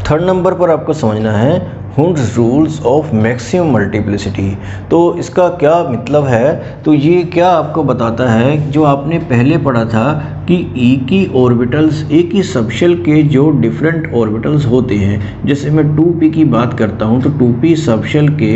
Third number पर आपको समझना है Hund's rules of maximum multiplicity. तो इसका क्या मतलब है, तो ये क्या आपको बताता है, जो आपने पहले पढ़ा था कि एक ही ऑर्बिटल्स, एक ही सबशेल के जो डिफरेंट ऑर्बिटल्स होते हैं, जैसे मैं 2p की बात करता हूँ तो 2p सबशेल के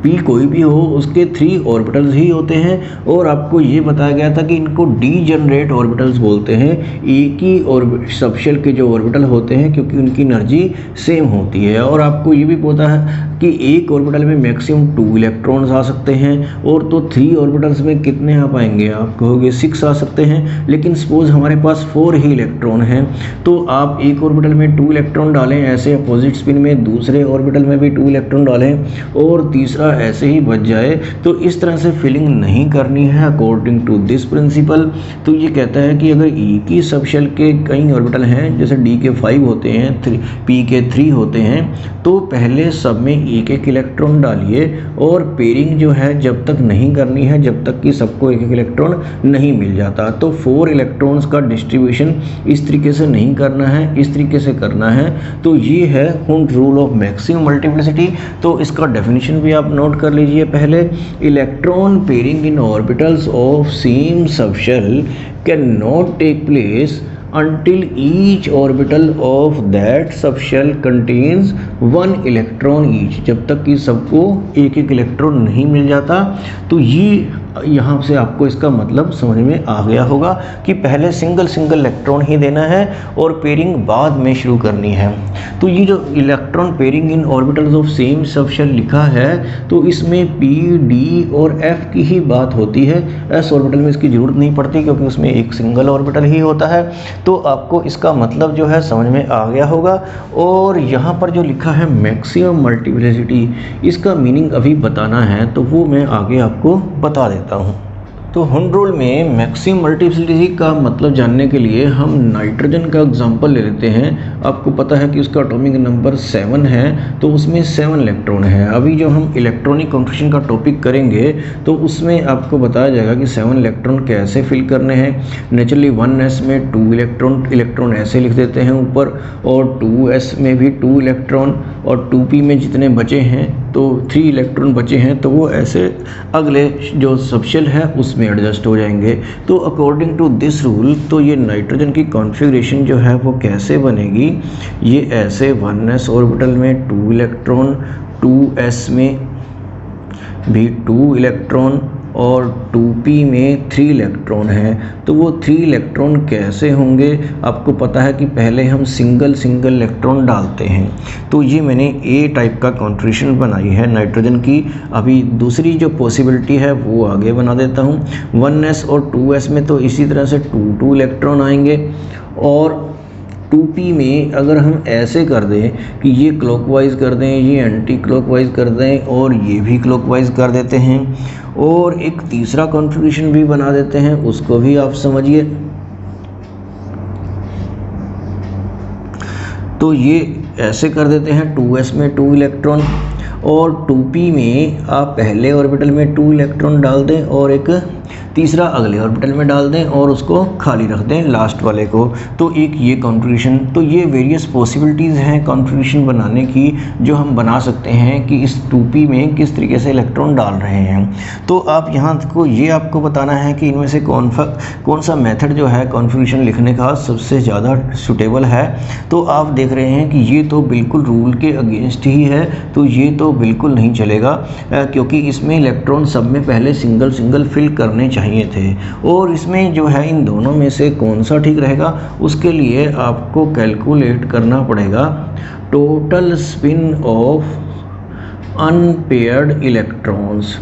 p कोई भी हो उसके 3 ऑर्बिटल्स ही होते हैं। और आपको ये बताया गया था कि इनको डीजनरेट ऑर्बिटल्स बोलते हैं, एक ही सबशेल के जो ऑर्बिटल होते हैं, क्योंकि उनकी एनर्जी सेम होती है। और आपको ये भी पता है कि एक ऑर्बिटल में मैक्सिमम 2 इलेक्ट्रॉन्स आ सकते हैं, और तो 3 ऑर्बिटल्स में कितने आ पाएंगे, आप कहोगे 6 आ सकते हैं। लेकिन सपोज हमारे पास 4 ही इलेक्ट्रॉन हैं, तो आप एक ऑर्बिटल में 2 इलेक्ट्रॉन डालें, ऐसे अपोजिट स्पिन में दूसरे ऑर्बिटल में भी 2 इलेक्ट्रॉन डालें, और तीसरा ऐसे ही बच जाए। तो इस तरह से फिलिंग नहीं करनी है अकॉर्डिंग टू दिस प्रिंसिपल। तो ये कहता है कि अगर एक ही सबशेल के कई ऑर्बिटल हैं, जैसे d के 5 होते हैं, p के 3 होते हैं, तो पहले सब में एक एक इलेक्ट्रॉन डालिए, और पेयरिंग जो है जब तक नहीं करनी है जब तक कि सबको एक एक इलेक्ट्रॉन नहीं मिल जाता। तो 4 इलेक्ट्रॉन्स का डिस्ट्रीब्यूशन इस तरीके से नहीं करना है, इस तरीके से करना है। तो ये है Hund rule of maximum multiplicity. तो इसका डेफिनेशन भी आप नोट कर लीजिए। पहले, electron pairing in orbitals of same subshell can not take place until each orbital of that subshell contains 1 electron each, जब तक कि सबको एक एक इलेक्ट्रॉन नहीं मिल जाता। तो ये यहाँ से आपको इसका मतलब समझ में आ गया होगा कि पहले सिंगल इलेक्ट्रॉन ही देना है और पेयरिंग बाद में शुरू करनी है। तो ये जो electron pairing in orbitals of same subshell लिखा है, तो इसमें p, d और f की ही बात होती है। s ऑर्बिटल में इसकी ज़रूरत नहीं पड़ती, क्योंकि उसमें एक सिंगल ऑर्बिटल ही होता है। तो आपको इसका मतलब जो है समझ में आ गया होगा। और यहाँ पर जो लिखा है मैक्सिमम मल्टीप्लिसिटी, इसका मीनिंग अभी बताना है, तो वो मैं आगे आपको बता देता हूँ। तो हुंड रूल में मैक्सिमम मल्टीप्लिसिटी का मतलब जानने के लिए हम नाइट्रोजन का एग्जांपल ले लेते हैं। आपको पता है कि उसका एटॉमिक नंबर 7 है, तो उसमें 7 इलेक्ट्रॉन है। अभी जो हम इलेक्ट्रॉनिक कॉन्फ़िगरेशन का टॉपिक करेंगे तो उसमें आपको बताया जाएगा कि 7 इलेक्ट्रॉन कैसे फिल करने हैं। नेचुरली 1s में 2 इलेक्ट्रॉन ऐसे लिख देते हैं ऊपर, और 2s में भी 2 इलेक्ट्रॉन, और 2p में जितने बचे हैं तो 3 इलेक्ट्रॉन बचे हैं, तो वो ऐसे अगले जो सबशेल है उसमें एडजस्ट हो जाएंगे। तो अकॉर्डिंग टू दिस रूल, तो ये नाइट्रोजन की कॉन्फ़िगरेशन जो है वो कैसे बनेगी, ये ऐसे 1s ऑर्बिटल में 2 इलेक्ट्रॉन, 2s में भी 2 इलेक्ट्रॉन, और 2p में 3 इलेक्ट्रॉन है। तो वो 3 इलेक्ट्रॉन कैसे होंगे, आपको पता है कि पहले हम सिंगल इलेक्ट्रॉन डालते हैं। तो ये मैंने A टाइप का कॉन्फ़िगरेशन बनाई है नाइट्रोजन की। अभी दूसरी जो पॉसिबिलिटी है वो आगे बना देता हूँ। 1s और 2s में तो इसी तरह से 2 इलेक्ट्रॉन आएंगे, और 2p में अगर हम ऐसे कर दें कि ये क्लॉकवाइज कर दें, ये एंटी क्लॉकवाइज कर दें, और ये भी क्लॉकवाइज कर देते हैं, और एक तीसरा कॉन्फ़िगरेशन भी बना देते हैं, उसको भी आप समझिए। तो ये ऐसे कर देते हैं, 2s में 2 इलेक्ट्रॉन, और 2p में आप पहले ऑर्बिटल में 2 इलेक्ट्रॉन डाल दें, और एक तीसरा अगले ऑर्बिटल में डाल दें, और उसको खाली रख दें लास्ट वाले को। तो एक ये कॉन्फ़िगरेशन, तो ये वेरियस पॉसिबिलिटीज़ हैं कॉन्फ़िगरेशन बनाने की, जो हम बना सकते हैं कि इस 2p में किस तरीके से इलेक्ट्रॉन डाल रहे हैं। तो आप यहाँ को ये आपको बताना है कि इनमें से कौन सा मेथड जो है कॉन्फ़िगरेशन लिखने का सबसे ज़्यादा सूटेबल है। तो आप देख रहे हैं कि ये तो बिल्कुल रूल के अगेंस्ट ही है, तो ये तो बिल्कुल नहीं चलेगा, क्योंकि इसमें इलेक्ट्रॉन सब में पहले सिंगल फिल करने चाहिए थे। और इसमें जो है इन दोनों में से कौन सा ठीक रहेगा, उसके लिए आपको कैलकुलेट करना पड़ेगा total spin of unpaired electrons.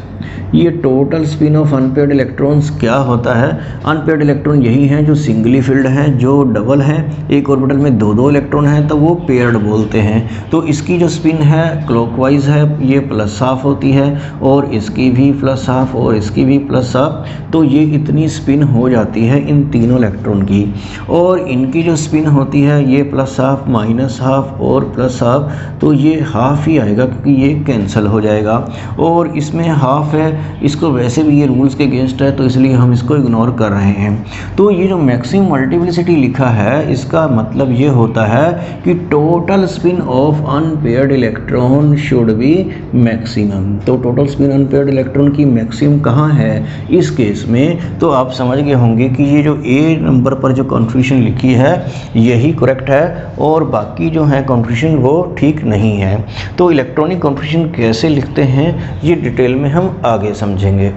ये total spin of unpaired electrons क्या होता है? अनपेयर्ड इलेक्ट्रॉन यही हैं जो सिंगली फिल्ड हैं, जो डबल हैं, एक ऑर्बिटल में 2 इलेक्ट्रॉन हैं, तो वो पेयर्ड बोलते हैं। तो इसकी जो स्पिन है क्लॉकवाइज है, ये +½ होती है, और इसकी भी +½ और इसकी भी +½ तो ये इतनी स्पिन हो जाती है इन तीनों इलेक्ट्रॉन की। और इनकी जो स्पिन होती है ये +½ -½ और +½ तो ये हाफ ही आएगा, क्योंकि ये कैंसिल हो जाएगा। और इसमें हाफ खिलाफ है, इसको वैसे भी ये रूल्स के अगेंस्ट है, तो इसलिए हम इसको इग्नोर कर रहे हैं। तो ये जो मैक्सिमम मल्टीप्लिसिटी लिखा है इसका मतलब ये होता है कि total spin of unpaired electron should be maximum. तो टोटल स्पिन अनपेयर्ड इलेक्ट्रॉन की मैक्सिमम कहाँ है इस केस में, तो आप समझ गए होंगे कि ये जो ए नंबर पर जो कॉन्फ़िगरेशन लिखी है यही करेक्ट है और बाकी जो है कॉन्फ़िगरेशन वो ठीक नहीं है। तो इलेक्ट्रॉनिक कॉन्फ़िगरेशन कैसे लिखते हैं ये डिटेल में हम आगे समझेंगे।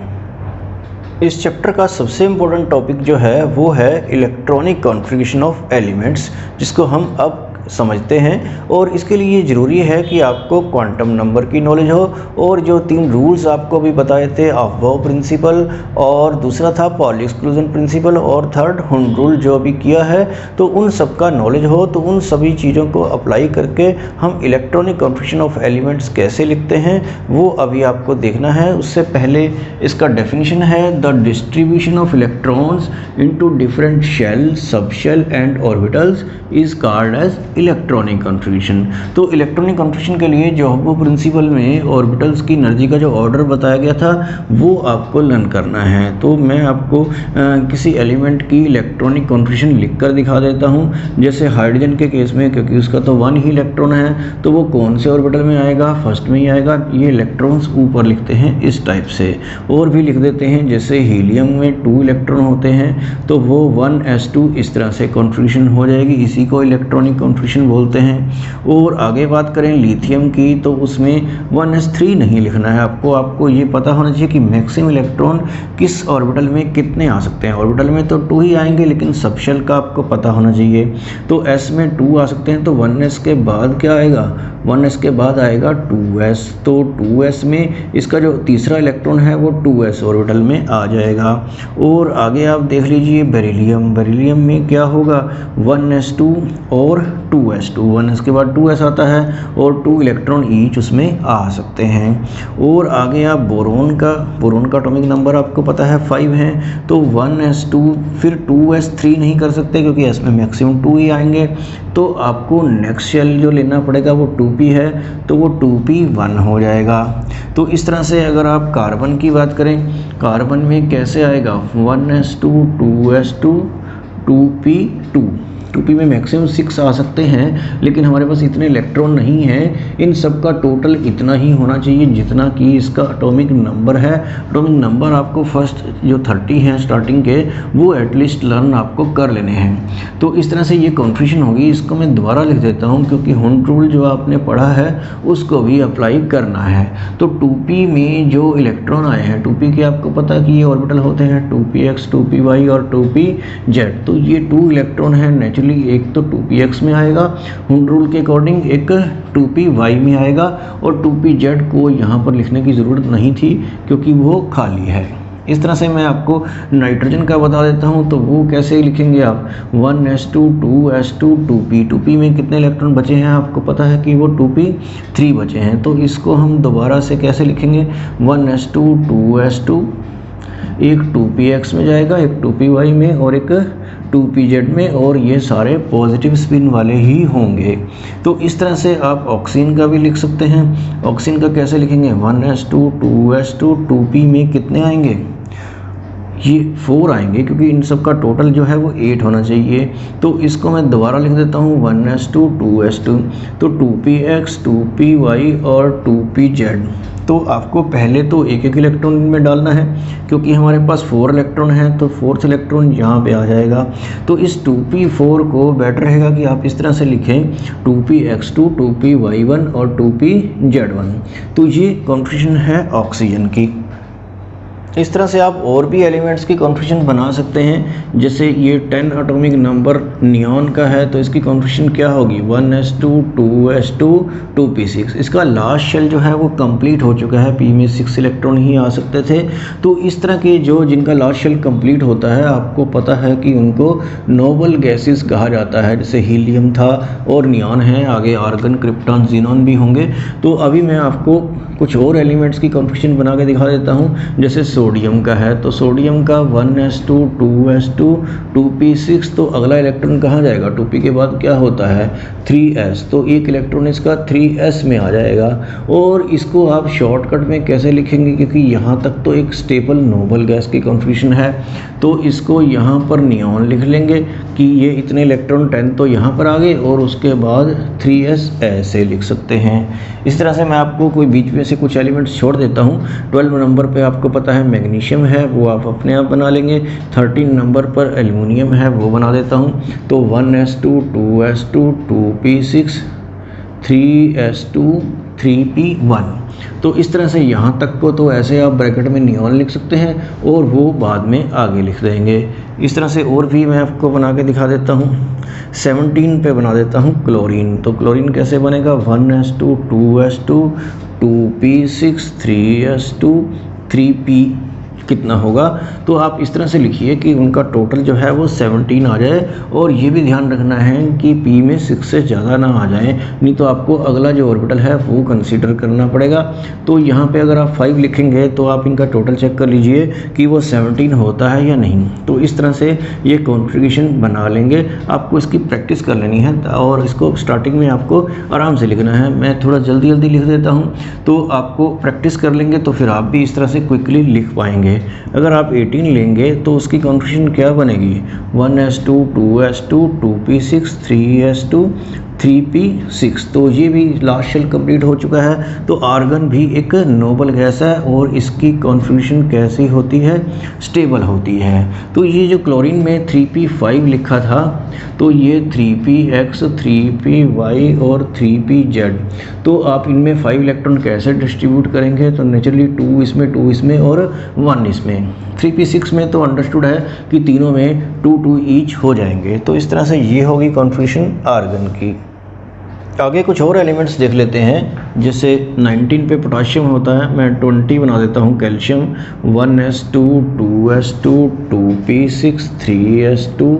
इस चैप्टर का सबसे इम्पोर्टेंट टॉपिक जो है वो है इलेक्ट्रॉनिक कॉन्फ़िगरेशन ऑफ एलिमेंट्स, जिसको हम अब समझते हैं। और इसके लिए ज़रूरी है कि आपको क्वांटम नंबर की नॉलेज हो और जो 3 रूल्स आपको भी बताए थे, अफबाउ प्रिंसिपल और दूसरा था पॉली एक्सक्लूजन प्रिंसिपल और थर्ड हुंड रूल जो अभी किया है, तो उन सब का नॉलेज हो तो उन सभी चीज़ों को अप्लाई करके हम इलेक्ट्रॉनिक कॉन्फ़िगरेशन ऑफ एलिमेंट्स कैसे लिखते हैं वो अभी आपको देखना है। उससे पहले इसका डेफिनेशन है the distribution of electrons into different shell, subshell and orbitals is called as electronic configuration. तो इलेक्ट्रॉनिक कॉन्फ़िगरेशन के लिए जो हब्बो प्रिंसिपल में ऑर्बिटल्स की एनर्जी का जो ऑर्डर बताया गया था वो आपको लर्न करना है। तो मैं आपको किसी एलिमेंट की इलेक्ट्रॉनिक कॉन्फ़िगरेशन लिख कर दिखा देता हूँ। जैसे हाइड्रोजन के केस में, क्योंकि उसका तो 1 ही इलेक्ट्रॉन है, तो वो कौन से ऑर्बिटल में आएगा, फर्स्ट में ही आएगा। ये इलेक्ट्रॉन्स ऊपर लिखते हैं इस टाइप से, और भी लिख देते हैं। जैसे हीलियम में 2 इलेक्ट्रॉन होते हैं तो वो 1s2 इस तरह से कॉन्फ़िगरेशन हो जाएगी, इसी को इलेक्ट्रॉनिक कॉन्फ़िगरेशन बोलते हैं। और आगे बात करें लिथियम की, तो उसमें 1s3 नहीं लिखना है आपको ये पता होना चाहिए कि मैक्सिमम इलेक्ट्रॉन किस ऑर्बिटल में कितने आ सकते हैं। ऑर्बिटल में तो 2 ही आएंगे, लेकिन सबशेल का आपको पता होना चाहिए। तो s में 2 आ सकते हैं, तो 1s के बाद क्या आएगा, 1s के बाद आएगा 2s। तो 2s में इसका जो तीसरा इलेक्ट्रॉन है वो 2s ऑर्बिटल में आ जाएगा। और आगे आप देख लीजिए बेरिलियम में क्या होगा, 1s2 और 2s2, 1s के बाद 2s आता है और 2 इलेक्ट्रॉन ईच उसमें आ सकते हैं। और आगे आप बोरोन का एटॉमिक नंबर आपको पता है 5 है, तो 1s2 फिर 2s3 नहीं कर सकते क्योंकि s में मैक्सिमम 2 ही आएंगे। तो आपको नेक्स्ट शेल जो लेना पड़ेगा वो 2p है, तो वो 2p1 हो जाएगा। तो इस तरह से अगर आप कार्बन की बात करें, कार्बन में कैसे आएगा, 1s2 2s2 2p2, 2p में मैक्सिमम 6 आ सकते हैं, लेकिन हमारे पास इतने इलेक्ट्रॉन नहीं हैं। इन सब का टोटल इतना ही होना चाहिए जितना कि इसका एटॉमिक नंबर है। एटॉमिक नंबर आपको फर्स्ट जो 30 हैं स्टार्टिंग के, वो एटलीस्ट लर्न आपको कर लेने हैं। तो इस तरह से ये कॉन्फ़िगरेशन होगी। इसको मैं दोबारा लिख देता हूँ क्योंकि हुंड रूल जो आपने पढ़ा है उसको भी अप्लाई करना है। तो 2p में जो इलेक्ट्रॉन आए हैं, 2p के आपको पता है कि ये ऑर्बिटल होते हैं 2px 2py और 2pz। तो ये 2 इलेक्ट्रॉन है, नेचुरली एक तो 2px में आएगा हुंड रूल के अकॉर्डिंग, एक 2py में आएगा, और 2pz को यहाँ पर लिखने की ज़रूरत नहीं थी क्योंकि वो खाली है। इस तरह से मैं आपको नाइट्रोजन का बता देता हूँ, तो वो कैसे लिखेंगे आप, 1s2 2s2 2p में कितने इलेक्ट्रॉन बचे हैं आपको पता है कि वो 2p3 बचे हैं। तो इसको हम दोबारा से कैसे लिखेंगे, 1s2 2s2, एक 2px में जाएगा, एक 2py में और एक 2pz में, और ये सारे पॉजिटिव स्पिन वाले ही होंगे। तो इस तरह से आप ऑक्सीजन का भी लिख सकते हैं। ऑक्सीजन का कैसे लिखेंगे, 1s2 2s2 2p में कितने आएंगे, ये 4 आएंगे क्योंकि इन सब का टोटल जो है वो 8 होना चाहिए। तो इसको मैं दोबारा लिख देता हूँ, 1s2 2s2, तो 2px 2py और 2pz। तो आपको पहले तो एक एक इलेक्ट्रॉन में डालना है क्योंकि हमारे पास 4 इलेक्ट्रॉन हैं, तो 4th इलेक्ट्रॉन यहाँ पे आ जाएगा। तो इस 2p4 को बेटर रहेगा कि आप इस तरह से लिखें 2px2 2py1 और 2pz1। तो ये कॉन्फ़िगरेशन है ऑक्सीजन की। इस तरह से आप और भी एलिमेंट्स की कॉन्फ़िगरेशन बना सकते हैं। जैसे ये 10 एटॉमिक नंबर नियॉन का है, तो इसकी कॉन्फ़िगरेशन क्या होगी, 1s2 2s2 2p6। इसका लास्ट शेल जो है वो कंप्लीट हो चुका है, p में 6 इलेक्ट्रॉन ही आ सकते थे। तो इस तरह के जो जिनका लास्ट शेल कंप्लीट होता है, आपको पता है कि उनको नोबल गैसेस कहा जाता है। जैसे हीलियम था और नियॉन है, आगे आर्गन क्रिप्टॉन जीनॉन भी होंगे। तो अभी मैं आपको कुछ और एलिमेंट्स की कॉन्फ़िगरेशन बना के दिखा देता हूँ। जैसे सोडियम का है, तो सोडियम का 1s2 2s2 2p6, तो अगला इलेक्ट्रॉन कहाँ जाएगा, 2p के बाद क्या होता है 3s, तो एक इलेक्ट्रॉन इसका 3s में आ जाएगा। और इसको आप शॉर्टकट में कैसे लिखेंगे, क्योंकि यहाँ तक तो एक स्टेबल नोबल गैस की कॉन्फ़िगरेशन है, तो इसको यहाँ पर नियॉन लिख लेंगे कि ये इतने इलेक्ट्रॉन 10 तो यहाँ पर आ गए, और उसके बाद 3s ऐसे लिख सकते हैं। इस तरह से मैं आपको कोई बीच में से कुछ एलिमेंट्स छोड़ देता हूँ। 12 नंबर पे आपको पता है मैग्नीशियम है, वो आप अपने आप बना लेंगे। 13 नंबर पर एल्युमिनियम है, वो बना देता हूँ। तो 1s2 2s2 2p6 3s2 3p1। तो इस तरह से यहाँ तक को तो ऐसे आप ब्रैकेट में नियॉन लिख सकते हैं, और वो बाद में आगे लिख देंगे। इस तरह से और भी मैं आपको बना के दिखा देता हूँ। 17 पे बना देता हूँ क्लोरीन। तो क्लोरीन कैसे बनेगा, 1s2 2s2 2p6 3s2 3p कितना होगा। तो आप इस तरह से लिखिए कि उनका टोटल जो है वो 17 आ जाए, और ये भी ध्यान रखना है कि p में 6 से ज़्यादा ना आ जाए, नहीं तो आपको अगला जो ऑर्बिटल है वो कंसीडर करना पड़ेगा। तो यहाँ पे अगर आप 5 लिखेंगे तो आप इनका टोटल चेक कर लीजिए कि वो 17 होता है या नहीं। तो इस तरह से ये कॉन्फ़िगरेशन बना लेंगे। आपको इसकी प्रैक्टिस कर लेनी है, और इसको स्टार्टिंग में आपको आराम से लिखना है। मैं थोड़ा जल्दी जल्दी लिख देता हूँ, तो आपको प्रैक्टिस कर लेंगे तो फिर आप भी इस तरह से क्विकली लिख पाएंगे। अगर आप 18 लेंगे तो उसकी कॉन्फ़िगरेशन क्या बनेगी, 1s2 2s2 2p6 3s2 3p6। तो ये भी लास्ट शेल कंप्लीट हो चुका है। तो आर्गन भी एक नोबल गैस है, और इसकी कॉन्फ़िगरेशन कैसी होती है, स्टेबल होती है। तो ये जो क्लोरीन में 3p5 लिखा था, तो ये 3px 3py और 3pz। तो आप इनमें 5 इलेक्ट्रॉन कैसे डिस्ट्रीब्यूट करेंगे, तो नेचुरली 2 इसमें और 1 इसमें। 3p6 में तो अंडरस्टूड है कि तीनों में 2 ईच हो जाएंगे। तो इस तरह से ये होगी कॉन्फ़िगरेशन आर्गन की। आगे कुछ और एलिमेंट्स देख लेते हैं। जैसे 19 पे पोटाशियम होता है, मैं 20 बना देता हूँ calcium. 1s2 2s2 2p6 3s2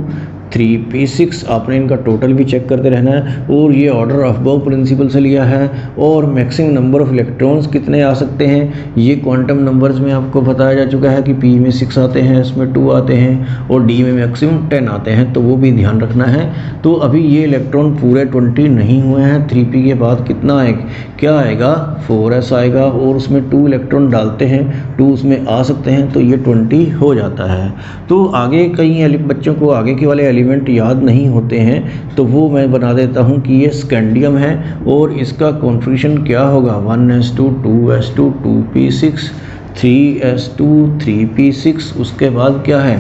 3p6। आपने इनका टोटल भी चेक करते रहना है, और ये ऑर्डर ऑफ अबव प्रिंसिपल से लिया है। और मैक्सिमम नंबर ऑफ इलेक्ट्रॉन्स कितने आ सकते हैं, ये क्वांटम नंबर्स में आपको बताया जा चुका है कि p में 6 आते हैं, इसमें 2 आते हैं, और d में मैक्सिमम 10 आते हैं, तो वो भी ध्यान रखना है। तो अभी ये इलेक्ट्रॉन पूरे 20 नहीं हुए हैं। 3p के बाद कितना आएगा, क्या आएगा, 4s आएगा, और उसमें 2 इलेक्ट्रॉन डालते हैं, 2 उसमें आ सकते हैं, तो ये 20 हो जाता है। तो आगे कई बच्चों को आगे के वाले एलिमेंट याद नहीं होते हैं, तो वो मैं बना देता हूँ कि ये स्कैंडियम है, और इसका कॉन्फ़िगरेशन क्या होगा, 1s2 2s2 2p6 3s2 3p6। उसके बाद क्या है,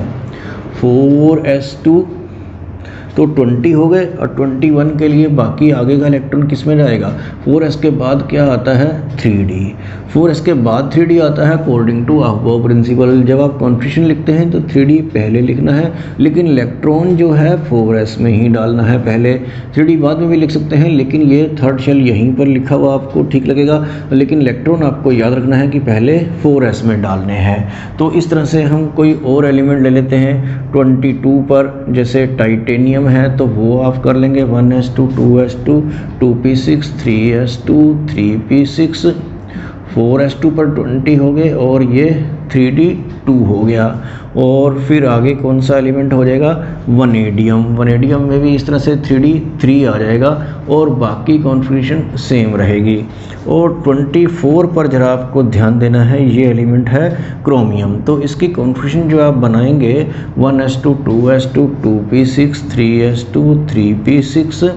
4s2, तो 20 हो गए। और 21 के लिए बाकी आगे का इलेक्ट्रॉन किस में जाएगा, 4s के बाद क्या आता है, 3d। 4s के बाद 3d आता है अकॉर्डिंग टू अबव प्रिंसिपल। जब आप कॉन्फ़िगरेशन लिखते हैं तो 3d पहले लिखना है, लेकिन इलेक्ट्रॉन जो है 4s में ही डालना है पहले। 3d बाद में भी लिख सकते हैं, लेकिन ये थर्ड शेल यहीं पर लिखा हुआ आपको ठीक लगेगा, लेकिन इलेक्ट्रॉन आपको याद रखना है कि पहले 4s में डालने हैं। तो इस तरह से हम कोई और एलिमेंट ले लेते हैं 22 पर। जैसे टाइटेनियम है, तो वो आप कर लेंगे 1s2 2s2 2p6 3s2 3p6 4s2 पर 20 हो गए, और ये 3d 2 हो गया। और फिर आगे कौन सा एलिमेंट हो जाएगा, वनेडियम। वनेडियम में भी इस तरह से 3d 3 आ जाएगा, और बाकी कॉन्फ़िगरेशन सेम रहेगी। और 24 पर जरा आपको ध्यान देना है, ये एलिमेंट है क्रोमियम। तो इसकी कॉन्फ़िगरेशन जो आप बनाएंगे 1s2 2s2 2p6 3s2 3p6,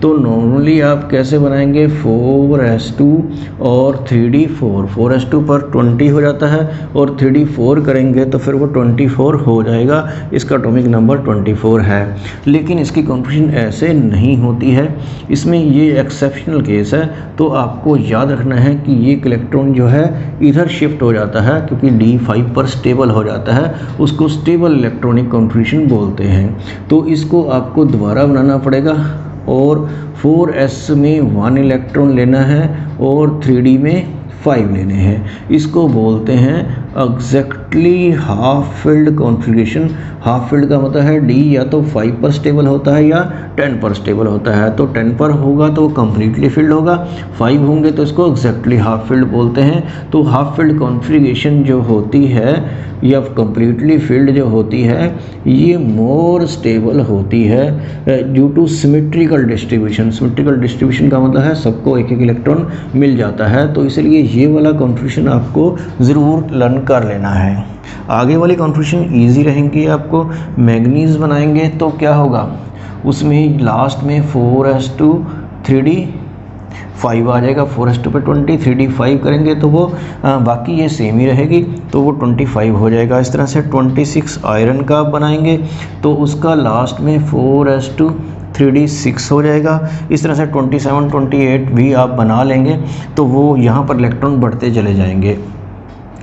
तो नॉर्मली आप कैसे बनाएंगे, 4s2 और 3d 4। 4s2 पर 20 हो जाता है, और 3d 4 करेंगे तो फिर वो 24 हो जाएगा। इसका एटॉमिक नंबर 24 है। लेकिन इसकी कॉन्फ़िगरेशन ऐसे नहीं होती है, इसमें ये एक्सेप्शनल केस है। तो आपको याद रखना है कि ये इलेक्ट्रॉन जो है इधर शिफ्ट हो जाता है, क्योंकि d5 पर स्टेबल हो जाता है, उसको स्टेबल इलेक्ट्रॉनिक कॉन्फ़िगरेशन बोलते हैं। तो इसको आपको दोबारा बनाना पड़ेगा, और 4s में 1 इलेक्ट्रॉन लेना है, और 3d में 5 लेने हैं। इसको बोलते हैं exactly half filled configuration. Half filled का मतलब है डी या तो 5 पर स्टेबल होता है या 10 पर स्टेबल होता है। तो 10 पर होगा तो कंप्लीटली फिल्ड होगा, 5 होंगे तो इसको एग्जैक्टली हाफ फिल्ड बोलते हैं। तो हाफ फिल्ड कॉन्फ़िगरेशन जो होती है या कंप्लीटली फिल्ड जो होती है ये मोर स्टेबल होती है due two symmetrical distribution. Symmetrical distribution का मतलब है सबको एक एक इलेक्ट्रॉन मिल जाता है, तो इसलिए ये वाला कॉन्फ़िगरेशन आपको ज़रूर लर्न कर लेना है। आगे वाली कॉन्फ़िगरेशन ईजी रहेंगी। आपको मैंगनीज बनाएंगे तो क्या होगा, उसमें लास्ट में 4s2 3d5 आ जाएगा। 4s2 पे 20, 3d5 करेंगे तो वो बाकी ये सेम ही रहेगी, तो वो 25 हो जाएगा। इस तरह से 26 आयरन का आप बनाएंगे तो उसका लास्ट में 4s2 3d6 हो जाएगा। इस तरह से 27 28 भी आप बना लेंगे तो वो यहाँ पर इलेक्ट्रॉन बढ़ते चले जाएंगे।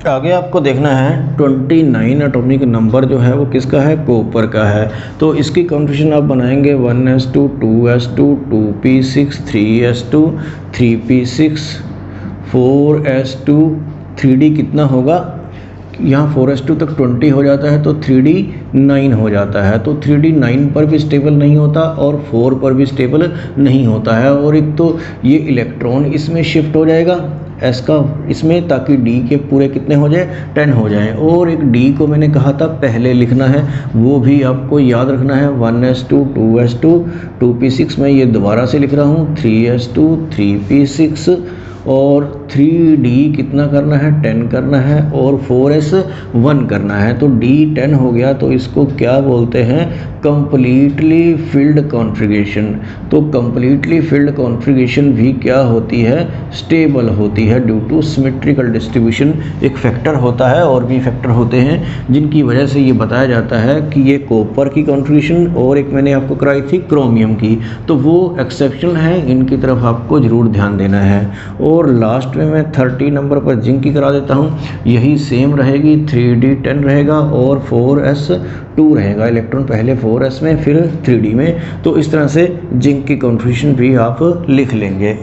आगे आपको देखना है 29 एटॉमिक नंबर जो है वो किसका है, कॉपर का है। तो इसकी कॉन्फ़िगरेशन आप बनाएंगे 1s2 2s2 2p6 3s2 3p6 4s2 3d कितना होगा, यहाँ 4s2 तक 20 हो जाता है तो 3d 9 हो जाता है। तो 3d 9 पर भी स्टेबल नहीं होता और 4 पर भी स्टेबल नहीं होता है। और एक तो ये इलेक्ट्रॉन इसमें शिफ्ट हो जाएगा एस का इसमें, ताकि डी के पूरे कितने हो जाए 10 हो जाए। और एक डी को मैंने कहा था पहले लिखना है, वो भी आपको याद रखना है। 1s2 2s2 2p6 में ये दोबारा से लिख रहा हूँ 3s2 3p6 और 3d कितना करना है 10 करना है और 4s1 करना है। तो d 10 हो गया तो इसको क्या बोलते हैं, कंप्लीटली फिल्ड कॉन्फ़िगरेशन। तो कंप्लीटली फिल्ड कॉन्फ़िगरेशन भी क्या होती है, स्टेबल होती है ड्यू टू सिमेट्रिकल डिस्ट्रीब्यूशन। एक फैक्टर होता है और भी फैक्टर होते हैं जिनकी वजह से ये बताया जाता है कि ये कॉपर की कॉन्फ़िगरेशन और एक मैंने आपको कराई थी क्रोमियम की, तो वो एक्सेप्शनल है, इनकी तरफ आपको ज़रूर ध्यान देना है। और लास्ट में मैं 30 नंबर पर जिंक की करा देता हूँ, यही सेम रहेगी 3d 10 रहेगा और 4s2 रहेगा। इलेक्ट्रॉन पहले 4s में फिर 3d में। तो इस तरह से जिंक की कॉन्फ़िगरेशन भी आप लिख लेंगे।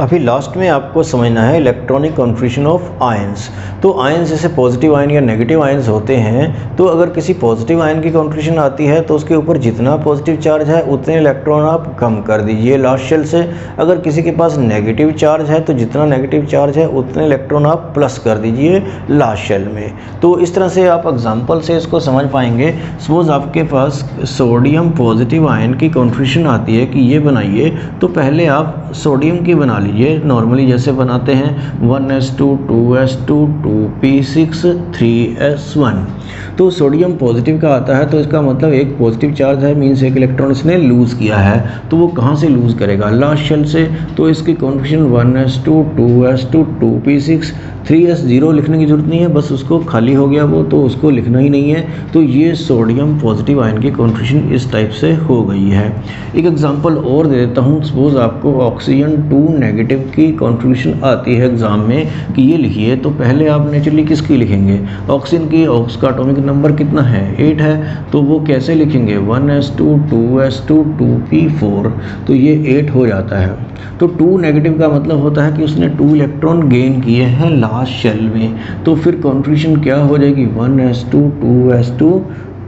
अभी लास्ट में आपको समझना है इलेक्ट्रॉनिक कॉन्फ़िगरेशन ऑफ आयंस। तो आयंस जैसे पॉजिटिव आयन या नेगेटिव आयंस होते हैं, तो अगर किसी पॉजिटिव आयन की कॉन्फ़िगरेशन आती है तो उसके ऊपर जितना पॉजिटिव चार्ज है उतने इलेक्ट्रॉन आप कम कर दीजिए लास्ट शेल से। अगर किसी के पास नेगेटिव चार्ज है तो जितना नेगेटिव चार्ज है उतने इलेक्ट्रॉन आप प्लस कर दीजिए लास्ट शेल में। तो इस तरह से आप एग्जाम्पल से इसको समझ पाएंगे। सपोज आपके पास सोडियम पॉजिटिव आयन की कॉन्फ़िगरेशन आती है कि ये बनाइए, तो पहले आप सोडियम की बना लीजिए नॉर्मली जैसे बनाते हैं 1s2 2s2 2p6 3s1। तो सोडियम पॉजिटिव का आता है तो इसका मतलब एक पॉजिटिव चार्ज है, मीन्स एक इलेक्ट्रॉन इसने लूज़ किया है। तो वो कहाँ से लूज़ करेगा, लास्ट शेल से। तो इसकी configuration 1s2 2s2 2p6 3s0 लिखने की ज़रूरत नहीं है, बस उसको खाली हो गया वो, तो उसको लिखना ही नहीं है। तो ये सोडियम पॉजिटिव आयन की कॉन्फ़िगरेशन इस टाइप से हो गई है। एक एग्जांपल और दे देता हूँ। सपोज आपको ऑक्सीजन 2 नेगेटिव की कॉन्फ़िगरेशन आती है एग्ज़ाम में कि ये लिखिए, तो पहले आप नेचुरली किसकी लिखेंगे, ऑक्सीजन की। ऑक्स का एटॉमिक नंबर कितना है 8 है, तो वो कैसे लिखेंगे 1s2 2s2 2p4, तो ये 8 हो जाता है। तो 2 नेगेटिव का मतलब होता है कि उसने 2 इलेक्ट्रॉन गेन किए हैं लास्ट शेल में। तो फिर कॉन्फ़िगरेशन क्या हो जाएगी 1s2 2s2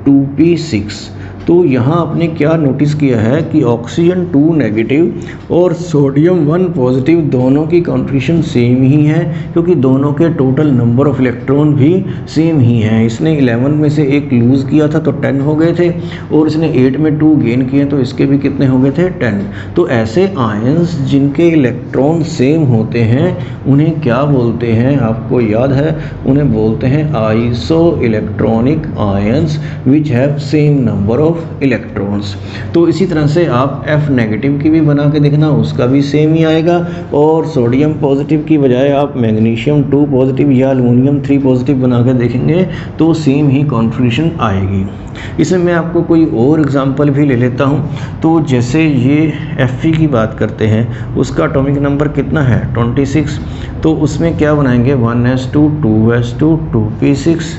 2p6। तो यहाँ आपने क्या नोटिस किया है कि ऑक्सीजन 2 नेगेटिव और सोडियम 1 पॉजिटिव दोनों की कॉन्फ़िगरेशन सेम ही है, क्योंकि दोनों के टोटल नंबर ऑफ इलेक्ट्रॉन भी सेम ही हैं। इसने 11 में से एक लूज़ किया था तो 10 हो गए थे, और इसने 8 में 2 गेन किए तो इसके भी कितने हो गए थे 10। तो ऐसे आयंस जिनके इलेक्ट्रॉन सेम होते हैं उन्हें क्या बोलते हैं, आपको याद है, उन्हें बोलते हैं iso electronic ions which have same number of electrons. तो इसी तरह से आप F नेगेटिव की भी बना के देखना, उसका भी सेम ही आएगा। और सोडियम पॉजिटिव की बजाय आप मैग्नीशियम 2 पॉजिटिव या एल्युमिनियम 3 पॉजिटिव बना के देखेंगे तो सेम ही कॉन्फ़िगरेशन आएगी। इसमें मैं आपको कोई और एग्जांपल भी ले लेता हूँ। तो जैसे ये Fe की बात करते हैं, उसका एटॉमिक नंबर कितना है 26। तो उसमें क्या बनाएंगे 1s2 2s2 2p6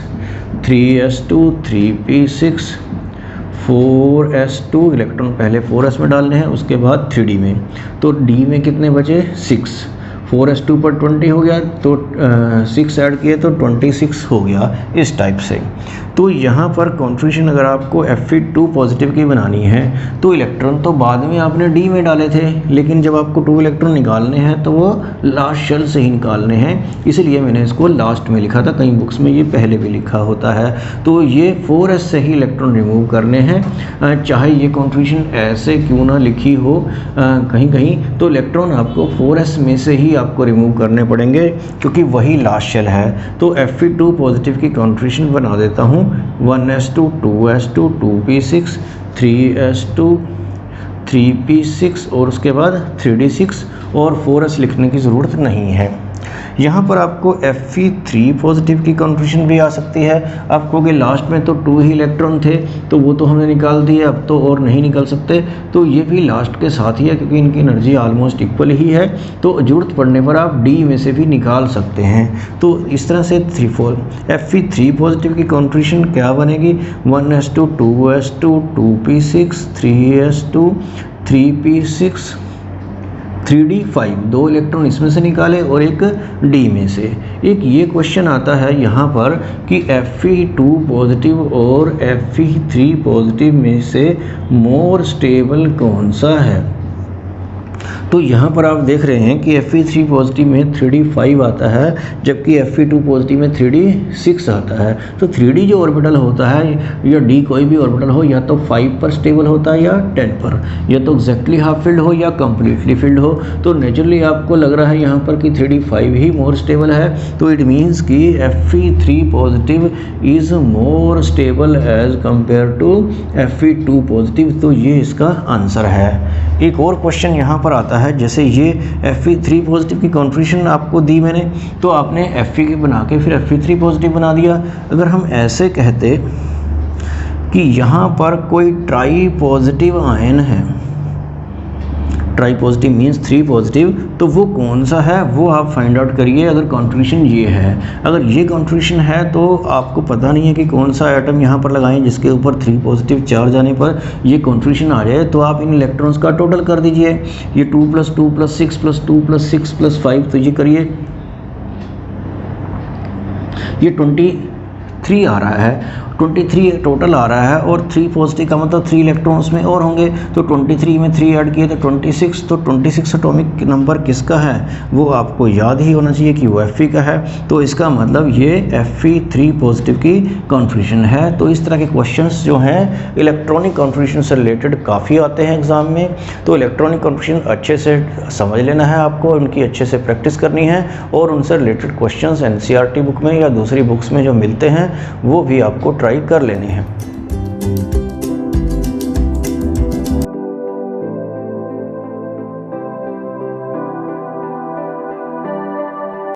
3s2 3p6 4s2, electron पहले 4s में डालने हैं उसके बाद 3d में। तो d में कितने बचे 6, 4s2 पर 20 हो गया, तो 6 ऐड किए तो 26 हो गया, इस टाइप से। तो यहाँ पर कॉन्फ़िगरेशन अगर आपको Fe2 पॉजिटिव की बनानी है तो इलेक्ट्रॉन तो बाद में आपने डी में डाले थे, लेकिन जब आपको 2 इलेक्ट्रॉन निकालने हैं तो वो लास्ट शेल से ही निकालने हैं, इसलिए मैंने इसको लास्ट में लिखा था। कई बुक्स में ये पहले भी लिखा होता है। तो ये 4s से ही इलेक्ट्रॉन रिमूव करने हैं, चाहे ये कॉन्फ़िगरेशन ऐसे क्यों ना लिखी हो कहीं कहीं, तो इलेक्ट्रॉन आपको 4s में से ही आपको रिमूव करने पड़ेंगे क्योंकि वही लास्ट शेल है। तो Fe2 पॉजिटिव की कॉन्फ़िगरेशन बना देता हूँ 1s2 2s2 2p6 3s2 3p6 और उसके बाद 3d6 और 4s लिखने की ज़रूरत नहीं है। यहाँ पर आपको Fe3 पॉजिटिव की कॉन्फ़िगरेशन भी आ सकती है। आप कहोगे लास्ट में तो 2 ही इलेक्ट्रॉन थे तो वो तो हमने निकाल दिए, अब तो और नहीं निकल सकते, तो ये भी लास्ट के साथ ही है क्योंकि इनकी एनर्जी ऑलमोस्ट इक्वल ही है। तो ज़रूरत पड़ने पर आप डी में से भी निकाल सकते हैं। तो इस तरह से Fe3 पॉजिटिव की कॉन्फ़िगरेशन क्या बनेगी 1s2 2s2 2p6 3s2 3p6 3d5, 2 electron इसमें से निकाले और एक डी में से। एक ये क्वेश्चन आता है यहाँ पर कि Fe2 पॉजिटिव और Fe3 पॉजिटिव में से मोर स्टेबल कौन सा है। तो यहाँ पर आप देख रहे हैं कि Fe3 पॉजिटिव में 3d5 आता है, जबकि Fe2 पॉजिटिव में 3d6 आता है। तो 3d जो ऑर्बिटल होता है या d कोई भी ऑर्बिटल हो, या तो 5 पर स्टेबल होता है या 10 पर, या तो एग्जैक्टली हाफ फिल्ड हो या कम्प्लीटली फिल्ड हो। तो नेचुरली आपको लग रहा है यहाँ पर कि 3d5 ही मोर स्टेबल है। तो इट मीन्स कि Fe3 positive is more stable as compare to Fe2 positive. तो ये इसका आंसर है। एक और क्वेश्चन यहाँ पर आता है, जैसे ये Fe3 पॉजिटिव की कॉन्फ़िगरेशन आपको दी मैंने, तो आपने Fe बना के फिर Fe3 पॉजिटिव बना दिया। अगर हम ऐसे कहते कि यहाँ पर कोई ट्राई पॉजिटिव आयन है, ट्राई पॉजिटिव मीन्स 3 पॉजिटिव, तो वो कौन सा है वो आप फाइंड आउट करिए। अगर कॉन्फ़िगरेशन ये है, अगर ये कॉन्फ़िगरेशन है तो आपको पता नहीं है कि कौन सा एटम यहाँ पर लगाएं जिसके ऊपर 3 पॉजिटिव चार्ज आने पर ये कॉन्फ़िगरेशन आ जाए। तो आप इन इलेक्ट्रॉन्स का टोटल कर दीजिए, ये 2 + 2 + 6 + 2 + 6 + 5, तो ये करिए, ये 23 आ रहा है, 23 टोटल आ रहा है और 3 पॉजिटिव का मतलब 3 इलेक्ट्रॉन उसमें और होंगे। तो 23 में 3 ऐड किए तो 26। तो 26 एटॉमिक नंबर किसका है वो आपको याद ही होना चाहिए कि वो Fe का है। तो इसका मतलब ये Fe3 पॉजिटिव की कॉन्फ़िगरेशन है। तो इस तरह के क्वेश्चंस जो हैं इलेक्ट्रॉनिक कॉन्फ़िगरेशन से रिलेटेड काफ़ी आते हैं एग्ज़ाम में। तो इलेक्ट्रॉनिक कॉन्फ़िगरेशन अच्छे से समझ लेना है आपको, उनकी अच्छे से प्रैक्टिस करनी है और उनसे रिलेटेड क्वेश्चंस NCERT बुक में या दूसरी बुक्स में जो मिलते हैं वो भी आपको ट्राई कर लेने हैं।